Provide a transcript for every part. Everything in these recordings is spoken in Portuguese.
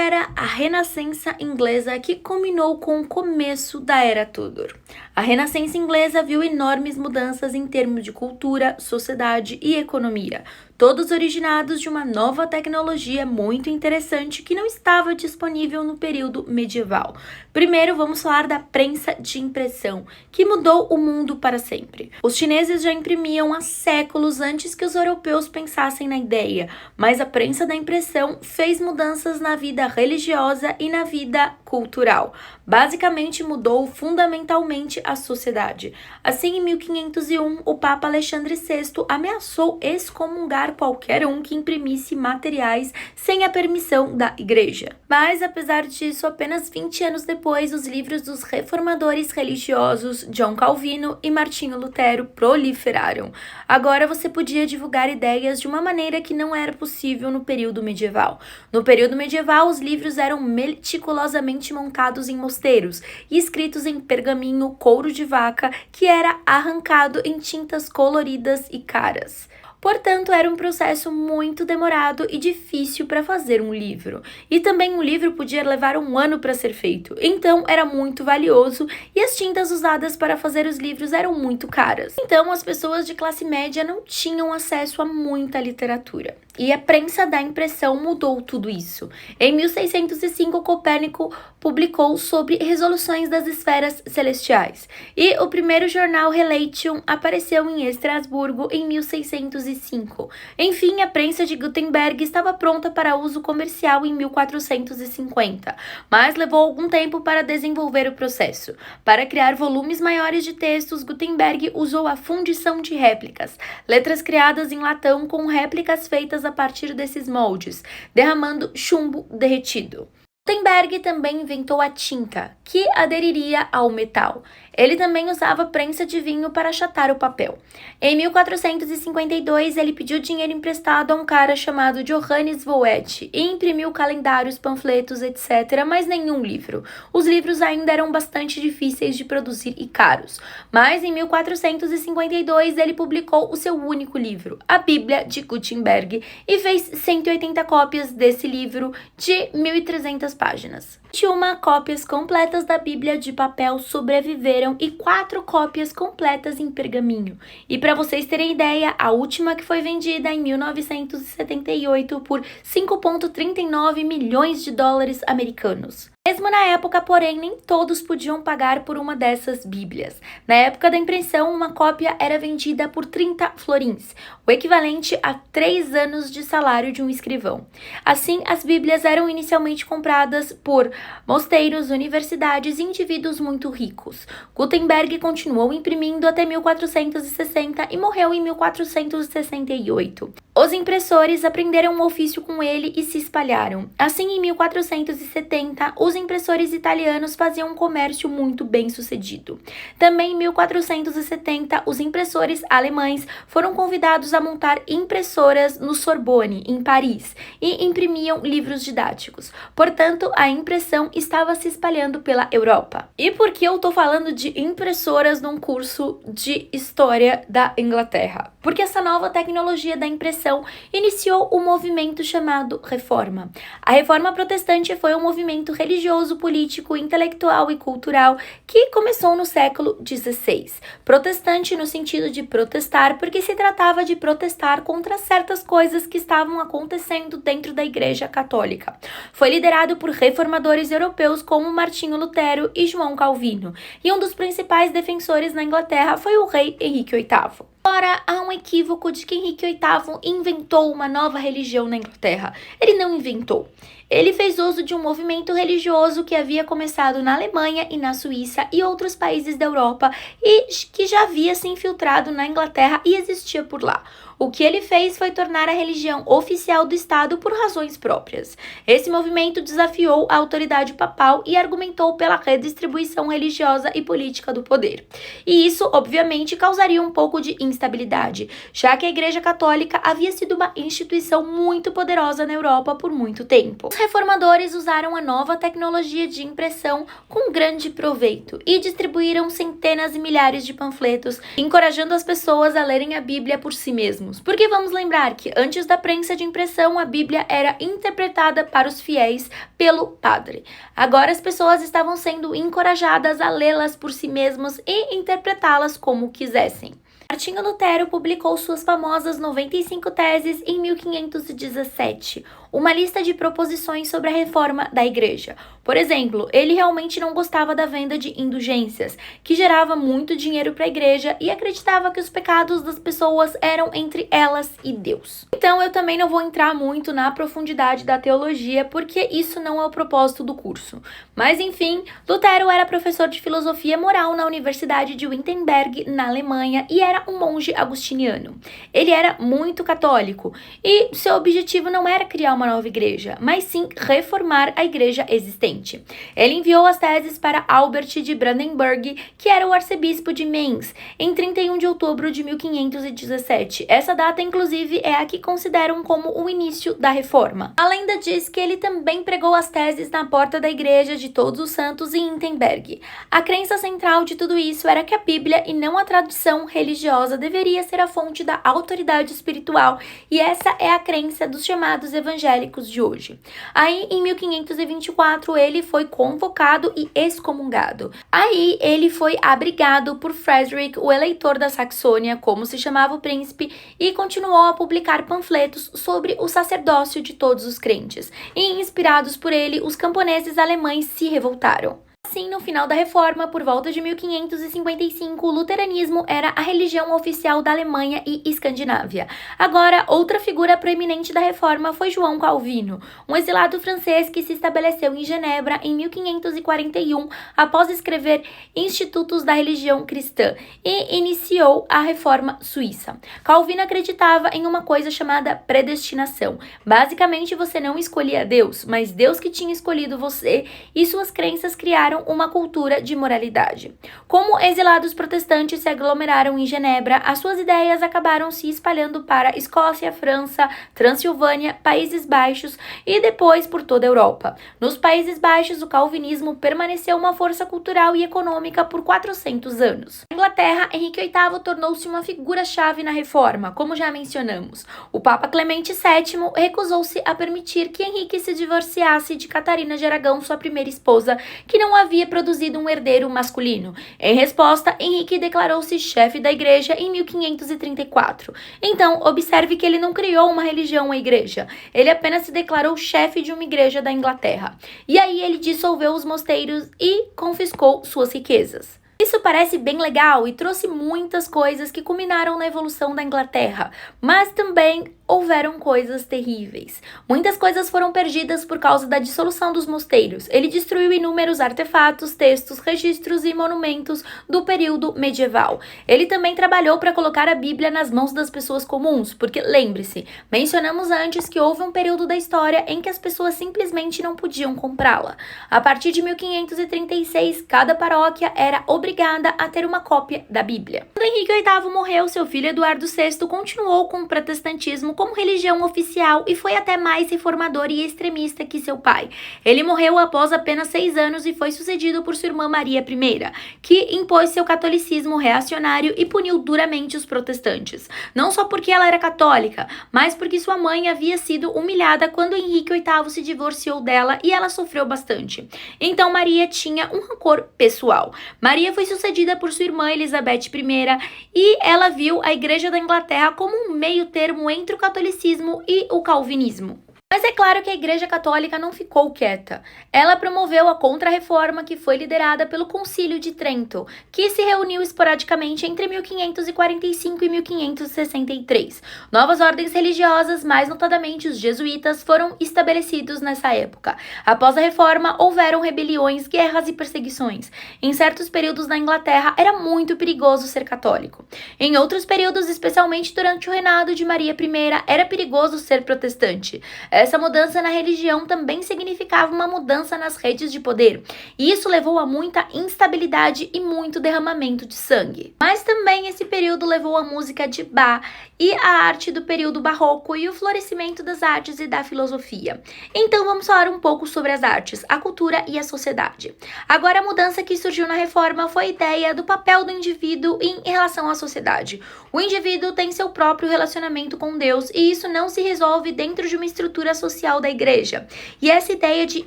era a Renascença Inglesa, que culminou com o começo da Era Tudor. A Renascença Inglesa viu enormes mudanças em termos de cultura, sociedade e economia, todos originados de uma nova tecnologia muito interessante que não estava disponível no período medieval. Primeiro, vamos falar da prensa de impressão, que mudou o mundo para sempre. Os chineses já imprimiam há séculos antes que os europeus pensassem na ideia, mas a prensa da impressão fez mudanças na vida religiosa e na vida cultural. Basicamente, mudou fundamentalmente a sociedade. Assim, em 1501, o Papa Alexandre VI ameaçou excomungar qualquer um que imprimisse materiais sem a permissão da igreja. Mas, apesar disso, apenas 20 anos depois, os livros dos reformadores religiosos João Calvino e Martinho Lutero proliferaram. Agora você podia divulgar ideias de uma maneira que não era possível no período medieval. No período medieval, os livros eram meticulosamente montados em mosteiros e escritos em pergaminho couro de vaca que era arrancado em tintas coloridas e caras. Portanto, era um processo muito demorado e difícil para fazer um livro. E também um livro podia levar um ano para ser feito, então era muito valioso e as tintas usadas para fazer os livros eram muito caras. Então, as pessoas de classe média não tinham acesso a muita literatura. E a prensa da impressão mudou tudo isso. Em 1605, Copérnico publicou sobre resoluções das esferas celestiais. E o primeiro jornal Relation apareceu em Estrasburgo em 1605. Enfim, a prensa de Gutenberg estava pronta para uso comercial em 1450, mas levou algum tempo para desenvolver o processo. Para criar volumes maiores de textos, Gutenberg usou a fundição de réplicas, letras criadas em latão com réplicas feitas a partir desses moldes, derramando chumbo derretido. Gutenberg também inventou a tinta, que aderiria ao metal. Ele também usava prensa de vinho para achatar o papel. Em 1452, ele pediu dinheiro emprestado a um cara chamado Johannes Voet e imprimiu calendários, panfletos, etc., mas nenhum livro. Os livros ainda eram bastante difíceis de produzir e caros. Mas em 1452, ele publicou o seu único livro, a Bíblia de Gutenberg, e fez 180 cópias desse livro de 1.300 páginas. 21 cópias completas da Bíblia de papel sobreviveram e 4 cópias completas em pergaminho. E para vocês terem ideia, a última que foi vendida em 1978 por 5,39 milhões de dólares americanos. Mesmo na época, porém, nem todos podiam pagar por uma dessas bíblias. Na época da impressão, uma cópia era vendida por 30 florins, o equivalente a 3 anos de salário de um escrivão. Assim, as bíblias eram inicialmente compradas por mosteiros, universidades e indivíduos muito ricos. Gutenberg continuou imprimindo até 1460 e morreu em 1468. Os impressores aprenderam o ofício com ele e se espalharam. Assim, em 1470, os impressores italianos faziam um comércio muito bem sucedido. Também em 1470, os impressores alemães foram convidados a montar impressoras no Sorbonne, em Paris, e imprimiam livros didáticos. Portanto, a impressão estava se espalhando pela Europa. E por que eu estou falando de impressoras num curso de História da Inglaterra? Porque essa nova tecnologia da impressão iniciou um movimento chamado Reforma. A Reforma Protestante foi um movimento religioso, político, intelectual e cultural que começou no século XVI. Protestante no sentido de protestar, porque se tratava de protestar contra certas coisas que estavam acontecendo dentro da Igreja Católica. Foi liderado por reformadores europeus como Martinho Lutero e João Calvino, e um dos principais defensores na Inglaterra foi o rei Henrique VIII. Ora, há um equívoco de que Henrique VIII inventou uma nova religião na Inglaterra. Ele não inventou. Ele fez uso de um movimento religioso que havia começado na Alemanha e na Suíça e outros países da Europa e que já havia se infiltrado na Inglaterra e existia por lá. O que ele fez foi tornar a religião oficial do Estado por razões próprias. Esse movimento desafiou a autoridade papal e argumentou pela redistribuição religiosa e política do poder. E isso, obviamente, causaria um pouco de instabilidade, já que a Igreja Católica havia sido uma instituição muito poderosa na Europa por muito tempo. Os reformadores usaram a nova tecnologia de impressão com grande proveito e distribuíram centenas e milhares de panfletos, encorajando as pessoas a lerem a Bíblia por si mesmos. mesmos, porque vamos lembrar que antes da prensa de impressão, a Bíblia era interpretada para os fiéis pelo padre. Agora as pessoas estavam sendo encorajadas a lê-las por si mesmas e interpretá-las como quisessem. Martinho Lutero publicou suas famosas 95 teses em 1517, uma lista de proposições sobre a reforma da igreja. Por exemplo, ele realmente não gostava da venda de indulgências, que gerava muito dinheiro para a igreja, e acreditava que os pecados das pessoas eram entre elas e Deus. Então eu também não vou entrar muito na profundidade da teologia, porque isso não é o propósito do curso. Mas enfim, Lutero era professor de filosofia moral na Universidade de Wittenberg, na Alemanha, e era um monge agustiniano. Ele era muito católico, e seu objetivo não era criar uma nova igreja, mas sim reformar a igreja existente. Ele enviou as teses para Albert de Brandenburg, que era o arcebispo de Mainz, em 31 de outubro de 1517. Essa data, inclusive, é a que consideram como o início da reforma. A lenda diz que ele também pregou as teses na porta da igreja de Todos os Santos em Wittenberg. A crença central de tudo isso era que a Bíblia e não a tradição religiosa deveria ser a fonte da autoridade espiritual, e essa é a crença dos chamados evangélicos de hoje. Aí, em 1524, ele foi convocado e excomungado. Aí, ele foi abrigado por Frederick, o eleitor da Saxônia, como se chamava o príncipe, e continuou a publicar panfletos sobre o sacerdócio de todos os crentes. E, inspirados por ele, os camponeses alemães se revoltaram. Assim, no final da Reforma, por volta de 1555, o luteranismo era a religião oficial da Alemanha e Escandinávia. Agora, outra figura proeminente da Reforma foi João Calvino, um exilado francês que se estabeleceu em Genebra em 1541 após escrever Institutos da Religião Cristã e iniciou a Reforma Suíça. Calvino acreditava em uma coisa chamada predestinação. Basicamente, você não escolhia Deus, mas Deus que tinha escolhido você, e suas crenças criaram uma cultura de moralidade. Como exilados protestantes se aglomeraram em Genebra, as suas ideias acabaram se espalhando para Escócia, França, Transilvânia, Países Baixos e depois por toda a Europa. Nos Países Baixos, o calvinismo permaneceu uma força cultural e econômica por 400 anos. Na Inglaterra, Henrique VIII tornou-se uma figura-chave na reforma, como já mencionamos. O Papa Clemente VII recusou-se a permitir que Henrique se divorciasse de Catarina de Aragão, sua primeira esposa, que não havia produzido um herdeiro masculino. Em resposta, Henrique declarou-se chefe da igreja em 1534. Então, observe que ele não criou uma religião ou igreja, ele apenas se declarou chefe de uma igreja da Inglaterra. E aí ele dissolveu os mosteiros e confiscou suas riquezas. Isso parece bem legal e trouxe muitas coisas que culminaram na evolução da Inglaterra, mas também houveram coisas terríveis. Muitas coisas foram perdidas por causa da dissolução dos mosteiros. Ele destruiu inúmeros artefatos, textos, registros e monumentos do período medieval. Ele também trabalhou para colocar a Bíblia nas mãos das pessoas comuns, porque lembre-se, mencionamos antes que houve um período da história em que as pessoas simplesmente não podiam comprá-la. A partir de 1536, cada paróquia era obrigada a ter uma cópia da Bíblia. Quando Henrique VIII morreu, seu filho Eduardo VI continuou com o protestantismo como religião oficial e foi até mais reformador e extremista que seu pai. Ele morreu após apenas 6 anos e foi sucedido por sua irmã Maria I, que impôs seu catolicismo reacionário e puniu duramente os protestantes. Não só porque ela era católica, mas porque sua mãe havia sido humilhada quando Henrique VIII se divorciou dela e ela sofreu bastante. Então Maria tinha um rancor pessoal. Maria foi sucedida por sua irmã Elizabeth I e ela viu a Igreja da Inglaterra como um meio termo entre o catolicismo e o calvinismo. Mas é claro que a Igreja Católica não ficou quieta. Ela promoveu a Contra-Reforma, que foi liderada pelo Concílio de Trento, que se reuniu esporadicamente entre 1545 e 1563. Novas ordens religiosas, mais notadamente os jesuítas, foram estabelecidos nessa época. Após a Reforma, houveram rebeliões, guerras e perseguições. Em certos períodos na Inglaterra, era muito perigoso ser católico. Em outros períodos, especialmente durante o reinado de Maria I, era perigoso ser protestante. Essa mudança na religião também significava uma mudança nas redes de poder, e isso levou a muita instabilidade e muito derramamento de sangue. Mas também esse período levou a música de Bach e a arte do período barroco e o florescimento das artes e da filosofia. Então vamos falar um pouco sobre as artes, a cultura e a sociedade. Agora, a mudança que surgiu na reforma foi a ideia do papel do indivíduo em relação à sociedade. O indivíduo tem seu próprio relacionamento com Deus e isso não se resolve dentro de uma estrutura social da igreja. E essa ideia de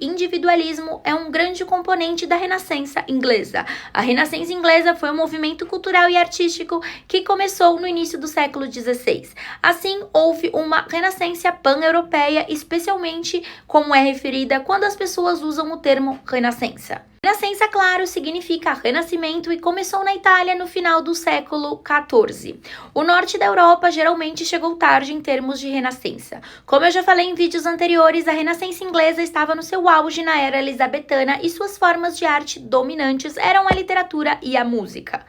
individualismo é um grande componente da Renascença inglesa. A Renascença inglesa foi um movimento cultural e artístico que começou no início do século XVI. Assim, houve uma renascença pan-europeia, especialmente como é referida quando as pessoas usam o termo renascença. Renascença, claro, significa renascimento e começou na Itália no final do século XIV. O norte da Europa geralmente chegou tarde em termos de renascença. Como eu já falei em vídeos anteriores, a Renascença inglesa estava no seu auge na era elizabetana e suas formas de arte dominantes eram a literatura e a música.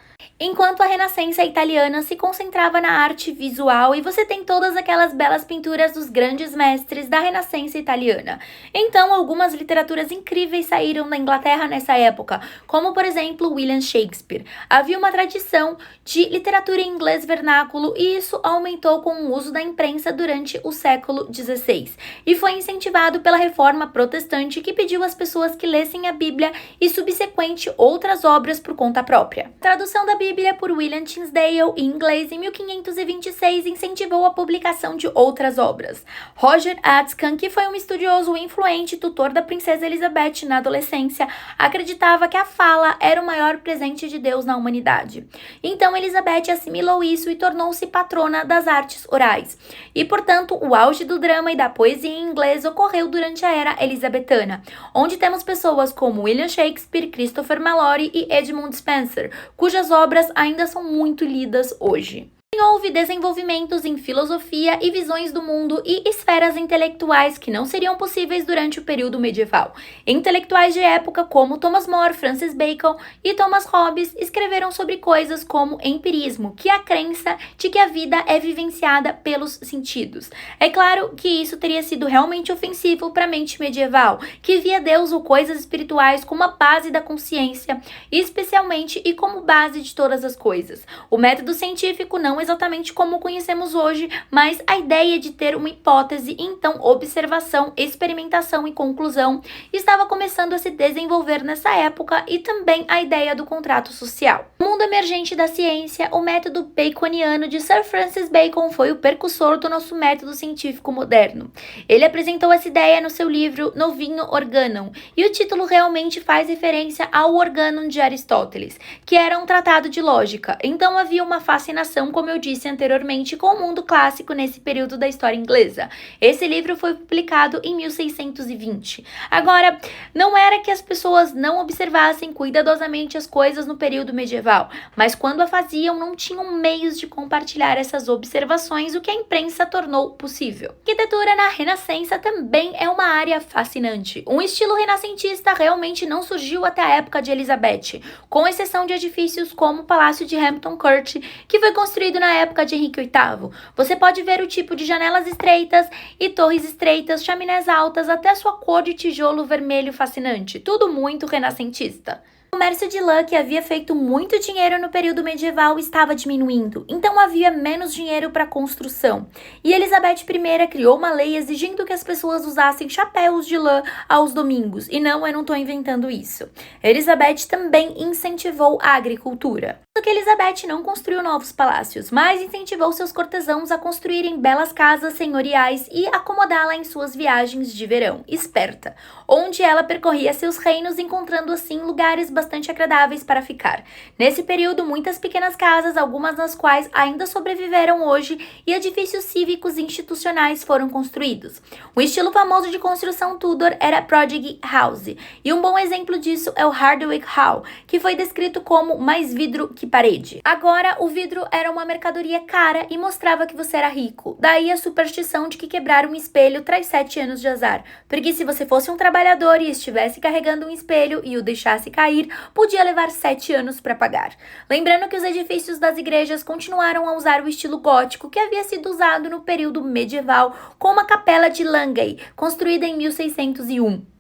Enquanto a Renascença italiana se concentrava na arte visual e você tem todas aquelas belas pinturas dos grandes mestres da Renascença italiana. Então, algumas literaturas incríveis saíram da Inglaterra nessa época, como por exemplo William Shakespeare. Havia uma tradição de literatura em inglês vernáculo e isso aumentou com o uso da imprensa durante o século XVI. E foi incentivado pela Reforma Protestante que pediu às pessoas que lessem a Bíblia e subsequente outras obras por conta própria. A tradução da Bíblia por William Tyndale em inglês em 1526 incentivou a publicação de outras obras. Roger Aitken, que foi um estudioso influente e tutor da princesa Elizabeth na adolescência, acreditava que a fala era o maior presente de Deus na humanidade. Então Elizabeth assimilou isso e tornou-se patrona das artes orais. E, portanto, o auge do drama e da poesia em inglês ocorreu durante a era elizabetana, onde temos pessoas como William Shakespeare, Christopher Mallory e Edmund Spenser, cujas obras ainda são muito lidas hoje. Houve desenvolvimentos em filosofia e visões do mundo e esferas intelectuais que não seriam possíveis durante o período medieval. Intelectuais de época como Thomas More, Francis Bacon e Thomas Hobbes escreveram sobre coisas como empirismo, que é a crença de que a vida é vivenciada pelos sentidos. É claro que isso teria sido realmente ofensivo para a mente medieval, que via Deus ou coisas espirituais como a base da consciência, especialmente e como base de todas as coisas. O método científico não exatamente como conhecemos hoje, mas a ideia de ter uma hipótese, então observação, experimentação e conclusão, estava começando a se desenvolver nessa época e também a ideia do contrato social. No mundo emergente da ciência, o método baconiano de Sir Francis Bacon foi o precursor do nosso método científico moderno. Ele apresentou essa ideia no seu livro Novinho Organum, e o título realmente faz referência ao Organum de Aristóteles, que era um tratado de lógica. Então havia uma fascinação, como eu disse anteriormente, com o mundo clássico nesse período da história inglesa. Esse livro foi publicado em 1620. Agora, não era que as pessoas não observassem cuidadosamente as coisas no período medieval, mas quando a faziam não tinham meios de compartilhar essas observações, o que a imprensa tornou possível. Arquitetura na Renascença também é uma área fascinante. Um estilo renascentista realmente não surgiu até a época de Elizabeth, com exceção de edifícios como o Palácio de Hampton Court, que foi construído na época de Henrique VIII. Você pode ver o tipo de janelas estreitas e torres estreitas, chaminés altas, até sua cor de tijolo vermelho fascinante. Tudo muito renascentista. O comércio de lã, que havia feito muito dinheiro no período medieval, estava diminuindo, então havia menos dinheiro para construção. E Elizabeth I criou uma lei exigindo que as pessoas usassem chapéus de lã aos domingos. E não, eu não estou inventando isso. Elizabeth também incentivou a agricultura. Só que Elizabeth não construiu novos palácios, mas incentivou seus cortesãos a construírem belas casas senhoriais e acomodá-la em suas viagens de verão, esperta, onde ela percorria seus reinos, encontrando assim lugares bastante agradáveis para ficar. Nesse período, muitas pequenas casas, algumas das quais ainda sobreviveram hoje, e edifícios cívicos e institucionais foram construídos. O estilo famoso de construção Tudor era Prodigy House, e um bom exemplo disso é o Hardwick Hall, que foi descrito como mais vidro que parede. Agora, o vidro era uma mercadoria cara e mostrava que você era rico. Daí a superstição de que quebrar um espelho traz 7 anos de azar. Porque se você fosse um trabalhador e estivesse carregando um espelho e o deixasse cair, podia levar 7 anos para pagar. Lembrando que os edifícios das igrejas continuaram a usar o estilo gótico que havia sido usado no período medieval, como a Capela de Langeais, construída em 1601.